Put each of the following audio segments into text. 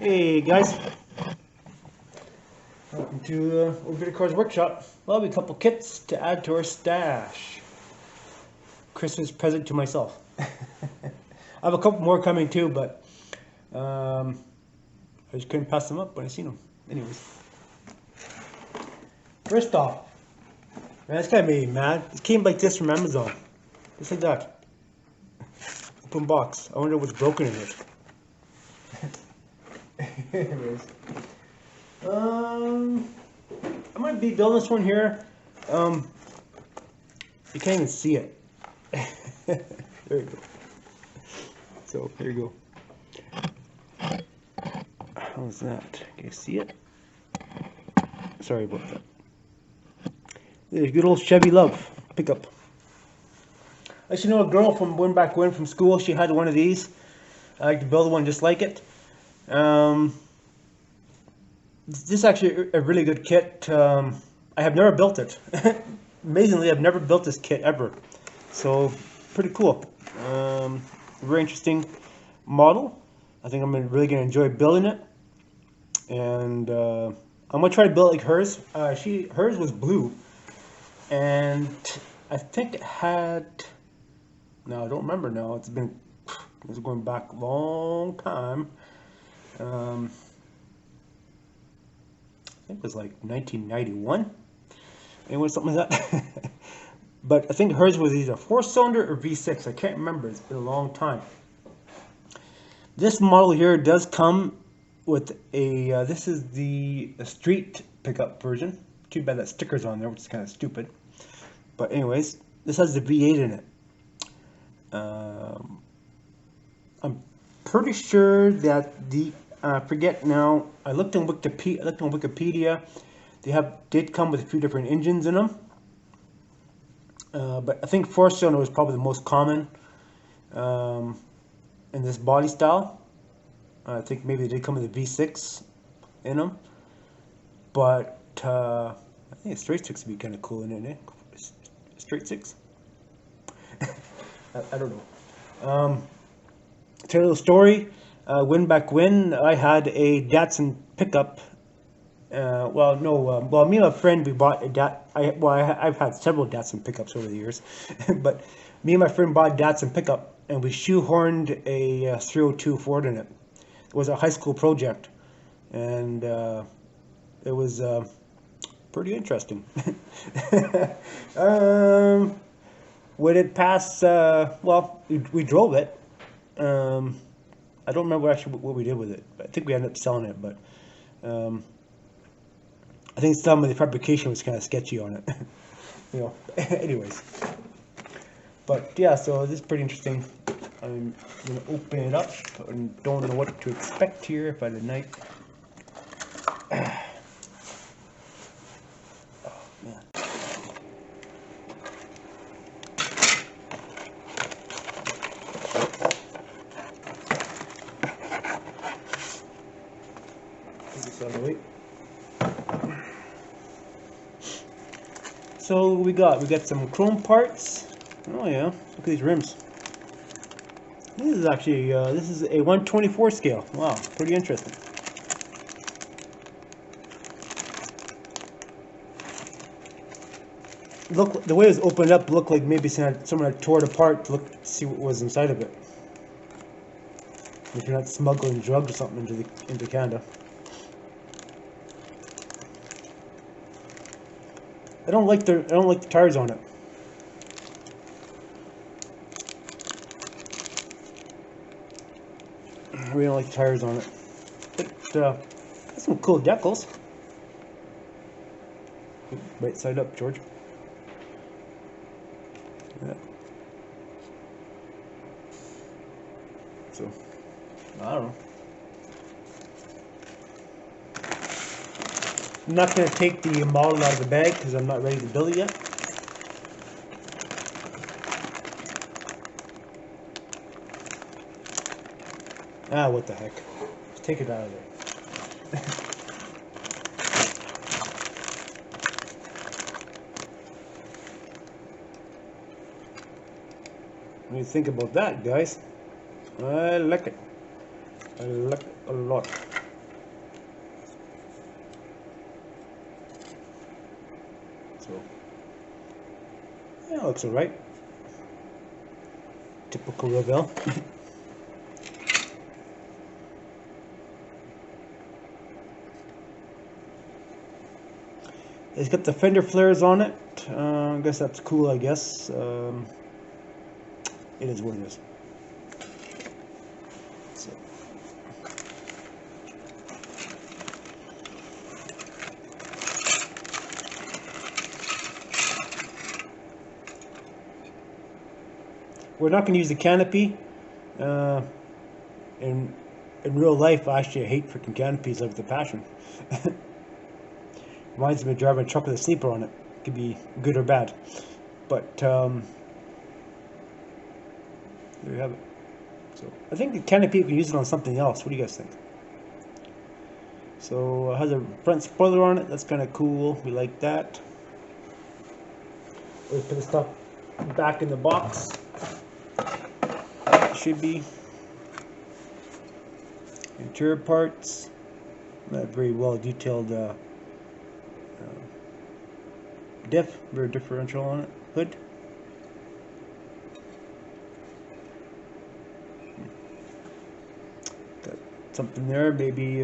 Hey guys, welcome to Old Cars Workshop. Well, we have a couple kits to add to our stash. Christmas present to myself. I have a couple more coming too, but I just couldn't pass them up when I seen them. Anyways, first off, man, this guy made me mad. It came like this from Amazon, just like that. Open box. I wonder what's broken in it. Anyways. I might be building this one here. You can't even see it. There you go. So here you go. How's that? Can you see it? Sorry about that. There's a good old Chevy Luv pickup. I should know a girl from back when from school. She had one of these. I like to build one just like it. This is actually a really good kit. I have never built it. Amazingly, I've never built this kit ever. So, pretty cool. Very interesting model. I think I'm really going to enjoy building it. And I'm going to try to build like hers. Hers was blue. And I think it had... No, I don't remember now. It's going back a long time. I think it was like 1991. Anyway, something like that. But I think hers was either 4-cylinder or V6. I can't remember. It's been a long time. This model here does come with a, this is the street pickup version. Too bad that sticker's on there, which is kind of stupid. But anyways, this has the V8 in it. I'm pretty sure that the forget now. I looked on Wikipedia. They did come with a few different engines in them, but I think 4-cylinder was probably the most common in this body style. I think maybe they did come with a V6 in them, but I think a straight six would be kind of cool in it. Eh? Straight six. I don't know. Tell you a little story. Back when I had a Datsun pickup. Well, me and my friend, we bought a I've had several Datsun pickups over the years, but me and my friend bought a Datsun pickup, and we shoehorned a 302 Ford in it. It was a high school project, and it was pretty interesting. Would it pass? Well, we drove it. I don't remember actually what we did with it. I think we ended up selling it, but I think some of the fabrication was kind of sketchy on it. You know. Anyways, but yeah, so this is pretty interesting. I'm gonna open it up. I don't know what to expect here by the night. Oh man. So we got some chrome parts. Oh yeah, look at these rims. This is actually this is a 1/24 scale. Wow, pretty interesting. Look, the way it was opened up looked like maybe someone had tore it apart to see what was inside of it. If you're not smuggling drugs or something into Canada. I don't like the tires on it. I really don't like the tires on it. But got some cool decals. Right side up, George. Yeah. So I don't know. I'm not going to take the model out of the bag because I'm not ready to build it yet. Ah, what the heck. Let's take it out of there. What do you think about that, guys? I like it. I like it a lot. Yeah, looks alright. Typical Revell. It's got the fender flares on it. I guess that's cool, I guess. It is what it is. So. We're not going to use the canopy. In real life, actually, I hate freaking canopies like with a passion. Reminds me of driving a truck with a sleeper on it. It could be good or bad. But there you have it. So I think the canopy, you can use it on something else. What do you guys think? So it has a front spoiler on it. That's kind of cool. We like that. We put the stuff back in the box. Should be interior parts. Not very well detailed rear differential on it. Hood. Got something there, maybe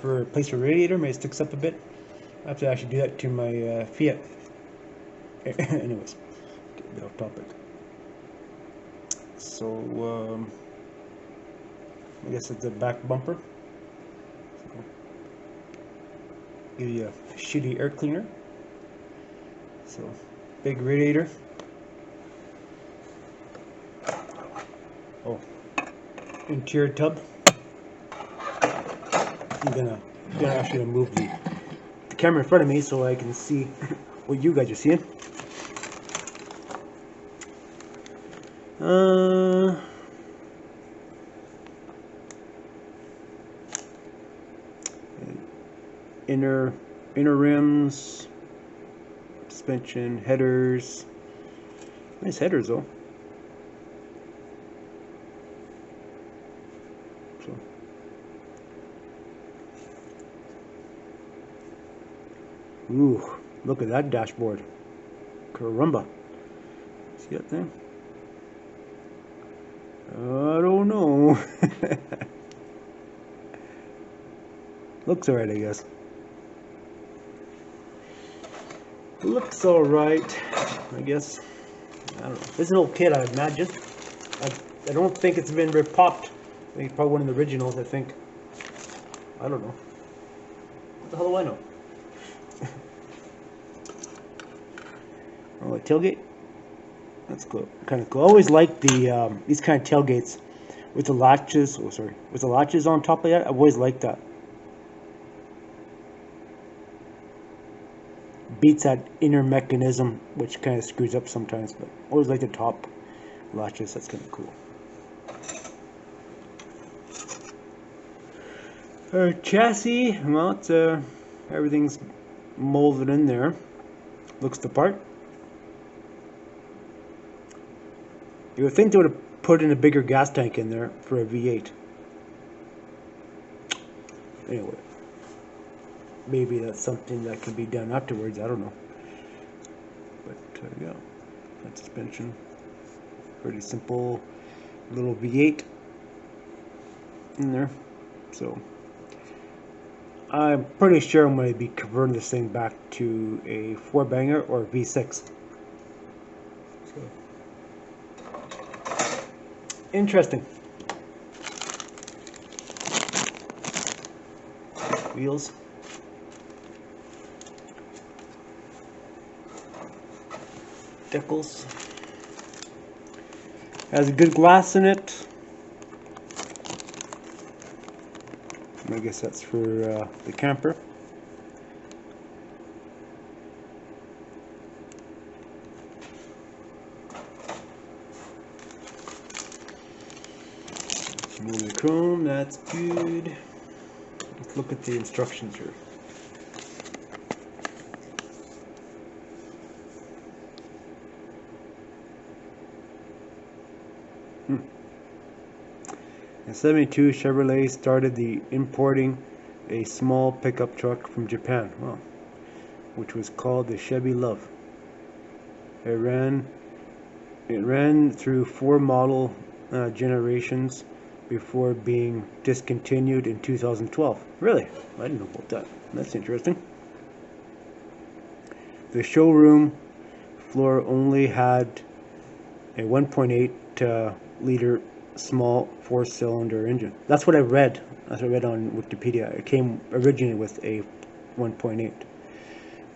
for a place for radiator. Maybe it sticks up a bit. I have to actually do that to my Fiat. Anyways, get a bit off topic. So I guess it's a back bumper. So, give you a shitty air cleaner. So big radiator. Oh, interior tub. I'm gonna actually move the camera in front of me so I can see what you guys are seeing. Inner rims, suspension, headers. Nice headers though. So. Ooh, look at that dashboard. Caramba. See that thing? I don't know. Looks alright, I guess. Looks alright, I guess. I don't know. This is an old kit, I imagine. I don't think it's been repopped. I think it's probably one of the originals, I think. I don't know. What the hell do I know? Oh, a tailgate? That's cool. Kind of cool. I always like the these kind of tailgates with the latches. Oh, sorry, with the latches on top of that. I've always liked that. Beats that inner mechanism, which kind of screws up sometimes. But I always like the top latches. That's kind of cool. Chassis. Well, it's everything's molded in there. Looks the part. You would think they would have put in a bigger gas tank in there for a V8. Anyway, maybe that's something that can be done afterwards. I don't know. But yeah, that suspension, pretty simple little V8 in there. So I'm pretty sure I'm going to be converting this thing back to a 4-banger or a V6. So. Interesting. Wheels. Decals. Has a good glass in it. I guess that's for the camper. Chrome, that's good. Let's look at the instructions here. In '72, Chevrolet started importing a small pickup truck from Japan, which was called the Chevy Luv. It ran through 4 model generations before being discontinued in 2012. Really? I didn't know about that. That's interesting. The showroom floor only had a 1.8 liter small 4-cylinder engine. That's what I read. That's what I read on Wikipedia. It came originally with a 1.8,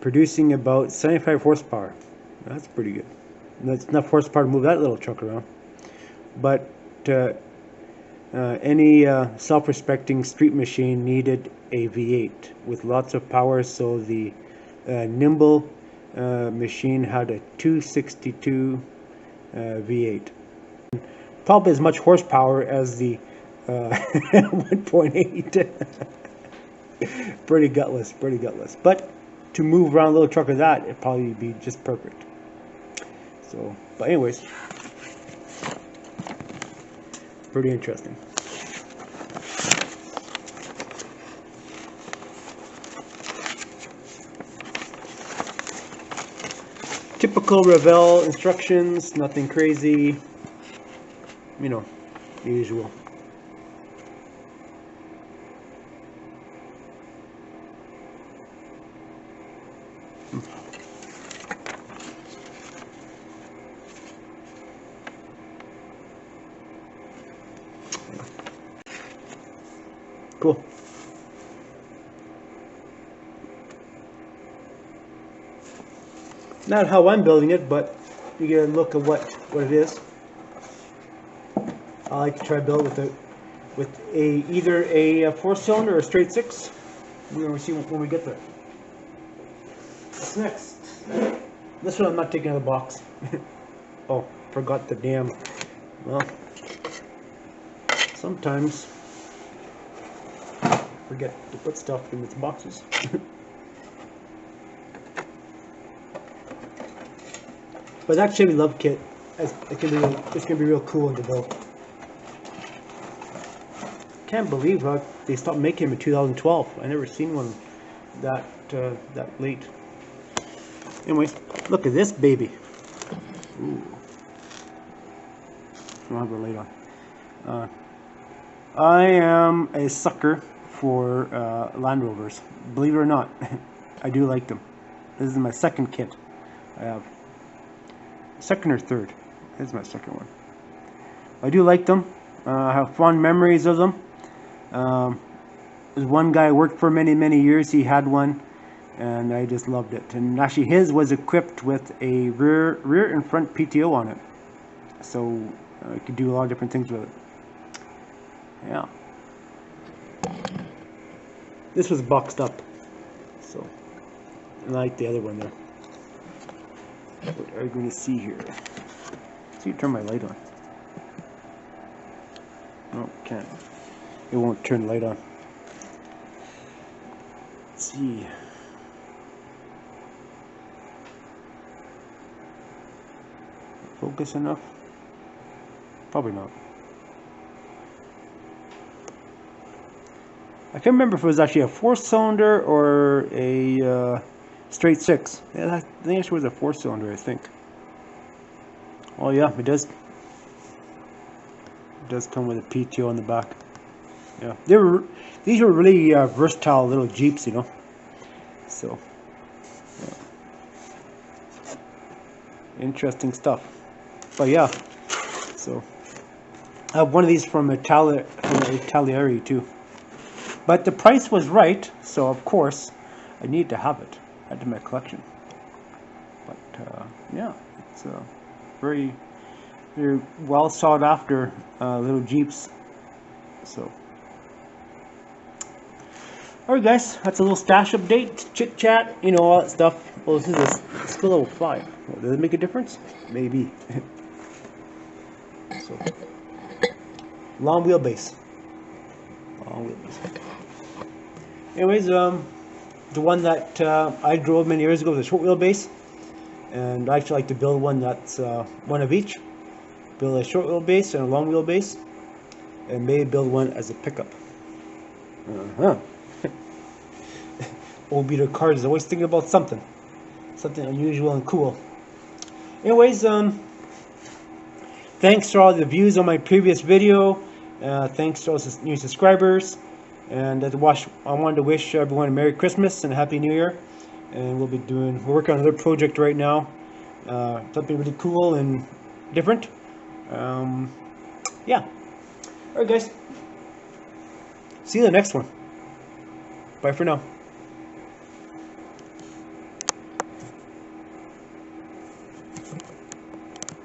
producing about 75 horsepower. That's pretty good. That's enough horsepower to move that little truck around. But any self-respecting street machine needed a V8 with lots of power, so the nimble machine had a 262 V8. Probably as much horsepower as the 1.8. Pretty gutless, pretty gutless. But to move around a little truck like that, it'd probably be just perfect. So, but anyways, pretty interesting. Typical Revell instructions, nothing crazy, you know, the usual. Cool. Not how I'm building it, but you get a look at what it is. I like to try to build with either a 4-cylinder or a straight 6. We're going to see when we get there. What's next? This one I'm not taking out of the box. Oh, forgot the damn. Well, sometimes forget to put stuff in its boxes. But that Chevy Luv kit, it's gonna be real cool to build. Can't believe how they stopped making them in 2012. I never seen one that late. Anyways, look at this baby. Ooh. I'll have a light on. I am a sucker for Land Rovers. Believe it or not, I do like them. This is my second kit I have. Second or third. This is my second one. I do like them. I have fond memories of them. There's one guy I worked for many years. He had one, and I just loved it. And actually, his was equipped with a rear and front PTO on it, so I could do a lot of different things with it. Yeah. This was boxed up, so I like the other one there. What are you going to see here? See, turn my light on. No, can't. It won't turn the light on. Let's see. Focus enough? Probably not. I can't remember if it was actually a 4-cylinder or a straight 6. Yeah, I think it was a 4-cylinder, I think. Oh yeah, it does. It does come with a PTO on the back. Yeah, these were really versatile little Jeeps, you know. So, yeah. Interesting stuff. But yeah, so I have one of these from Italieri too. But the price was right, so of course I need to have it. Add to my collection. But yeah, it's very well sought after little Jeeps. So, alright guys, that's a little stash update, chit chat, you know, all that stuff. Well, this is still level 5. Well, does it make a difference? Maybe. So, long wheelbase. Long wheelbase. Anyways, the one that I drove many years ago was a short wheelbase, and I actually like to build one that's one of each. Build a short wheelbase and a long wheelbase, and maybe build one as a pickup. Old beater cars is always thinking about something unusual and cool. anyways, thanks for all the views on my previous video. Thanks to all the new subscribers. And I wanted to wish everyone a Merry Christmas and a Happy New Year. And we're working on another project right now. Something really cool and different. Yeah. Alright guys. See you in the next one. Bye for now.